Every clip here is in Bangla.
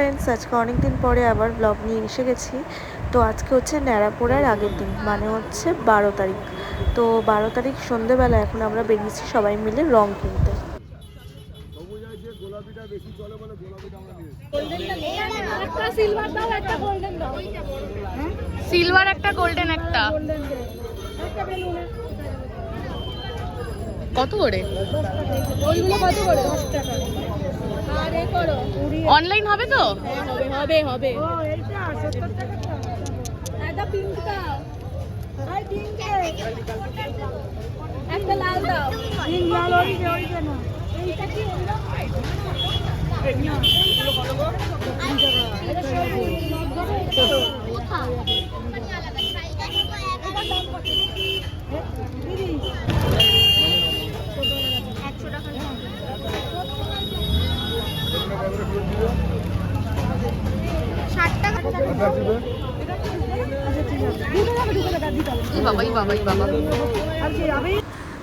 ফ্রেন্ডস, আজকে অনেক দিন পরে আবার ব্লগ নিয়ে এসে গেছি। তো আজকে হচ্ছে ন্যাড়াপোড়ার আগের দিন, মানে হচ্ছে 12 তারিখ। তো 12 তারিখ সন্ধেবেলা এখন আমরা বেরিয়েছি সবাই মিলে রং কিনতে। সিলভার একটা গোল্ডেন একটা কত করে? ওইগুলো কত করে? 10 টাকা। আর এ করো অনলাইন হবে তো? হবে হবে হবে। ও এইটা 70 টাকা। একটা পিঙ্ক দাও। আই পিঙ্ক একটা লাল দাও। পিঙ্ক লাল ওই কেন? এইটা কি হলো? এইগুলো কত গো? 3 টাকা। এটা সব কোথায়? কোম্পানি আলাদা সাইজ আছে তো এটা দাম কত? দিদি 100 টাকা।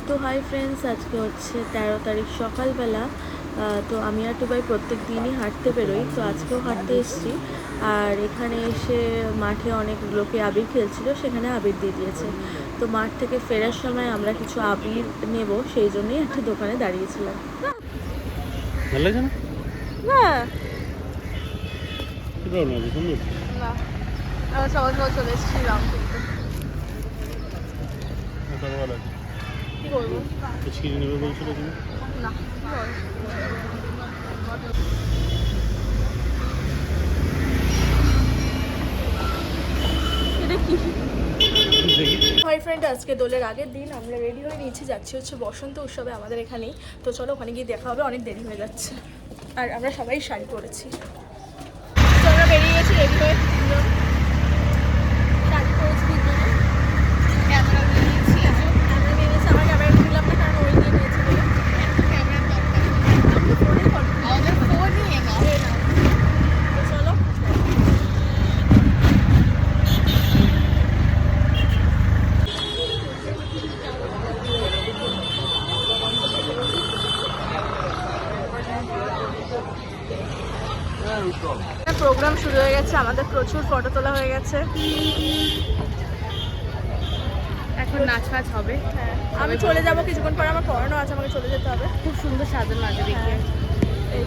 তো হাই ফ্রেন্ডস, আজকে হচ্ছে 13 তারিখ সকালবেলা। তো আমি আর টুবাই প্রত্যেক দিনই হাঁটতে বেরোই, তো আজকেও হাঁটতে এসেছি। আর এখানে এসে মাঠে অনেক লোকে আবির খেলছিল, সেখানে আবির দিয়ে দিয়েছে। তো মাঠ থেকে ফেরার সময় আমরা কিছু আবির নেব, সেই জন্যই একটা দোকানে দাঁড়িয়েছিলাম। ভালো লাগছে না? হ্যাঁ কি প্রবলেম আছে? সুন্দর। না, আমরা সবাই সবাই চলে এসেছি রং কিনতে। ভালো আছে। কি করবো? কিনে নেবে বলছিল তুমি? না, এটা কি? হাই ফ্রেন্ড, আজকে দোলের আগের দিন আমরা রেডি হয়ে নিয়েছি, যাচ্ছি হচ্ছে বসন্ত উৎসবে আমাদের এখানেই। তো চলো ওখানে গিয়ে দেখা হবে, অনেক দেরি হয়ে যাচ্ছে। আর আমরা সবাই শাড়ি পরেছি, তো আমরা বেরিয়ে গেছি রেডি হয়ে। শাড়ি পরেছি, ক্যামেরা নিয়েছি। ক্যামেরা নিয়ে নিয়েছি, আমার ক্যামেরা নিলাম না কারণ ওই নিয়ে নিয়েছি বলে। আমাদের ফোন নিয়ে না। তো চলো। প্রোগ্রাম শুরু হয়ে গেছে, আমাদের প্রচুর ফটো তোলা হয়ে গেছে। এখন নাচ ফাচ হবে। হ্যাঁ, আমি চলে যাবো কিছুক্ষণ পর, আমার পড়ানো আছে, আমাকে চলে যেতে হবে। খুব সুন্দর সাজানো আছে দেখে। এই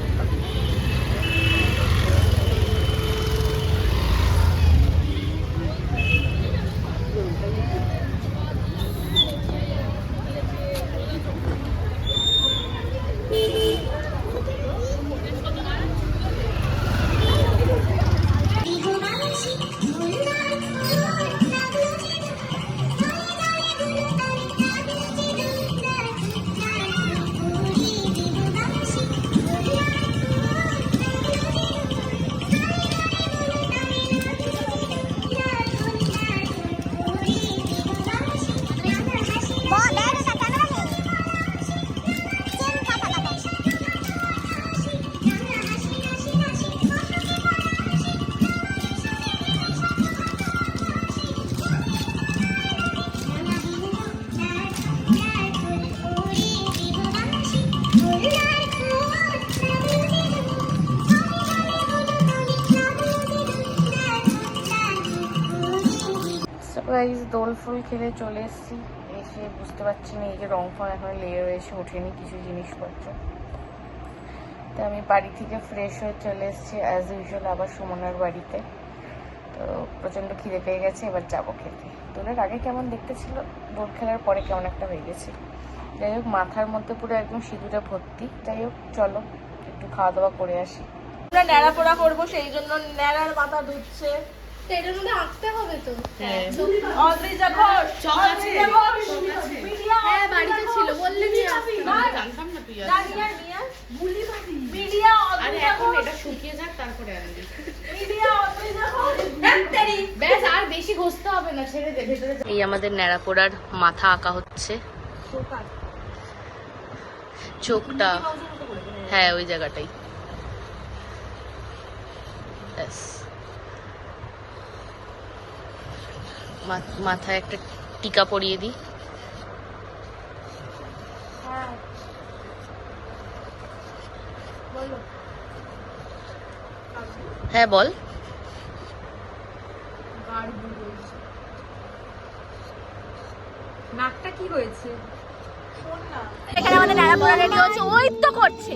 গাইস, দোল ফুল খেলে চলে এসেছি। এসে বুঝতে পারছি না এই যে রং ফং এখন লেয়ার এসে ওঠেনি কিছু জিনিসপত্র। তো আমি বাড়ি থেকে ফ্রেশ হয়ে চলে এসেছি অ্যাজ ইউজুয়াল আবার সুমনার বাড়িতে। তো প্রচণ্ড খিদে পেয়ে গেছে, এবার যাবো খেতে। দোলের আগে কেমন দেখতে ছিল, দোল খেলার পরে কেমন একটা হয়ে গেছে। যাই হোক, মাথার মধ্যে পুরো একদম সিঁদুরে ভর্তি। যাই হোক, চলো একটু খাওয়া দাওয়া করে আসি। আমরা ন্যাড়া পোড়া করবো, সেই জন্য ন্যাড়ার মাথা ধুচ্ছে। এটার মধ্যে আঁকতে হবে তো। হ্যাঁ, অদ্রিজা ঘোষ, অদ্রিজা ঘোষ। হ্যাঁ বাড়িতে ছিল, বললে নিয়ে আসতে। জানতাম না তুই মিডিয়া অদ্রিজা ঘোষ। এটা শুকিয়ে যাক তারপরে আনবি। মিডিয়া অদ্রিজা ঘোষ। ব্যাস, আর বেশি ঘষতে হবে না, ছেড়ে দে ভেতরে। এই আমাদের ন্যাড়াপোড়ার মাথা আঁকা হচ্ছে, চোখটা। হ্যাঁ, ওই জায়গাটাই। ব্যাস, মাথায় একটা টিকা পরিয়ে দিই। হ্যাঁ বল। নাকটা কি হয়েছে? এখানে আমাদের নানা পড়া রেডি হচ্ছে, ওই তো করছে।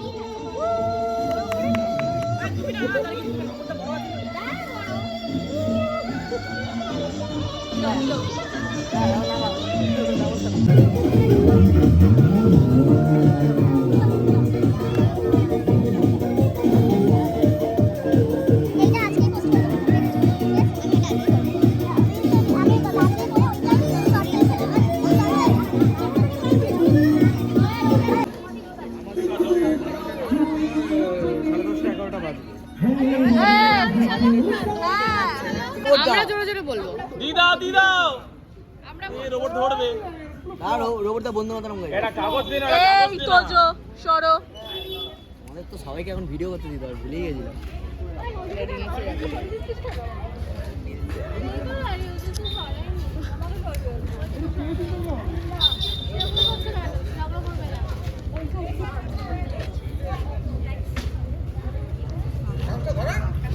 আমরা জোরে জোরে বলবো। রোবটটা বন্ধু মাতারাম গাড়ি। এই তোজো সরো। আমাদের তো সবাইকে এখন ভিডিও করতে দিতে হবে, ভুলেই গেছিলাম।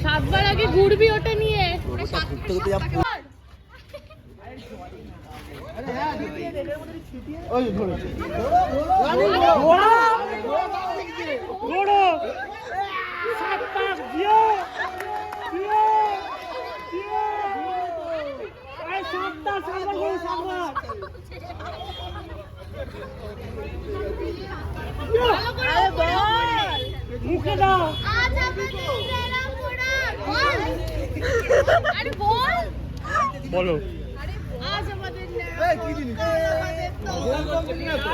সাতবার আগে ঘুরবি ওটা নিয়ে। রোবটটা ঘুরতে ঘুরতে যা মুখে দাও। আজ আমাদের গেলাম পুরা বল। আরে বল। বলো। আজ আমাদের এই কি জিনিস? আমাদের তো বল কমপ্লিট না তো।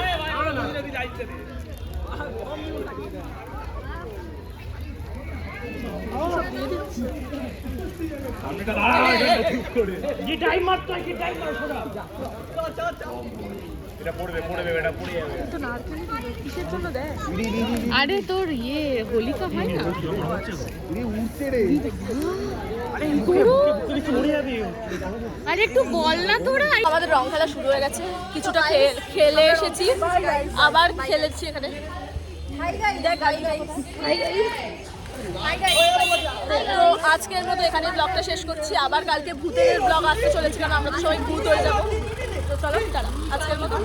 আরে তোর ইয়ে হোলিকা হয় না? আরে একটু বল না তোরা। আমাদের রং খেলা শুরু হয়ে গেছে, কিছুটা খেলে এসেছি, আবার খেলেছি এখানে। তো আজকের মতো এখানে ব্লগটা শেষ করছি, আবার কালকে ভূতের ব্লগ আসতে চলেছে, কারণ আমরা তো সবাই ভূত হয়ে যাবো। তো চলো, আজকের মতো